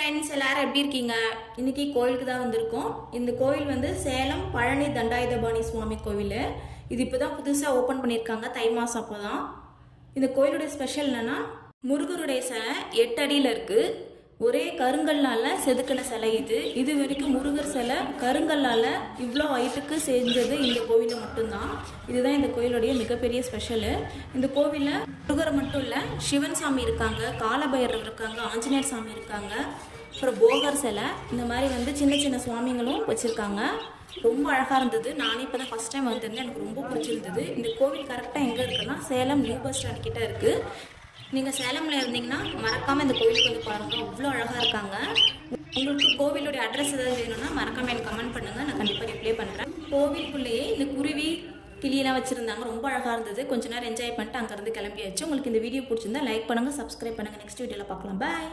Friends எல்லாரும் எப்படி இருக்கீங்க? இன்னைக்கு கோயிலுக்கு தான் வந்திருக்கோம். இந்த கோவில் வந்து சேலம் பழனி தண்டாயுதபாணி சுவாமி கோவில். இது இப்போ தான் புதுசாக ஓப்பன் பண்ணியிருக்காங்க, தை மாதம் அப்போ தான். இந்த கோயிலுடைய ஸ்பெஷல் என்னென்னா, முருகருடைய சிலை 8 அடியில் இருக்குது. ஒரே கருங்கல்லால் செதுக்கின சிலை இது வரைக்கும் முருகர் சிலை கருங்கல்லால் இவ்வளோ ஹைட்டுக்கு செஞ்சது இந்த கோவிலில் மட்டும்தான். இதுதான் இந்த கோயிலுடைய மிகப்பெரிய ஸ்பெஷலு. இந்த கோவிலில் முருகர் மட்டும் இல்லை, சிவன் சாமி இருக்காங்க, காலபைரவர் இருக்காங்க, ஆஞ்சநேயர் சாமி இருக்காங்க, அப்புறம் போகர் சிலை, இந்த மாதிரி வந்து சின்ன சின்ன சுவாமிங்களும் வச்சுருக்காங்க. ரொம்ப அழகாக இருந்தது. நானே இப்போ தான் ஃபஸ்ட் டைம் வந்திருந்தேன், எனக்கு ரொம்ப பிடிச்சிருந்தது. இந்த கோவில் கரெக்டாக எங்கே இருக்குன்னா, சேலம் நியூ பஸ் ஸ்டாண்ட் கிட்டே இருக்குது. நீங்கள் சேலமில் இருந்தீங்கன்னா மறக்காமல் இந்த கோவிலுக்கு வந்து பாருங்கள், அவ்வளோ அழகாக இருக்காங்க. உங்களுக்கு கோவிலுடைய அட்ரஸ் ஏதாவது வேணும்னா மறக்காமல் எனக்கு கமெண்ட் பண்ணுங்கள், நான் கண்டிப்பாக ரிப்ளை பண்ணுறேன். கோவிலுக்குள்ளேயே இந்த குருவி கிளியெல்லாம் வச்சுருந்தாங்க, ரொம்ப அழகாக இருந்தது. கொஞ்ச நேரம் என்ஜாய் பண்ணிட்டு அங்கேருந்து கிளம்பியாச்சு. உங்களுக்கு இந்த வீடியோ பிடிச்சிருந்தா லைக் பண்ணுங்கள், சப்ஸ்கிரைப் பண்ணுங்கள். நெக்ஸ்ட் வீடியோவில் பார்க்கலாம். பாய்.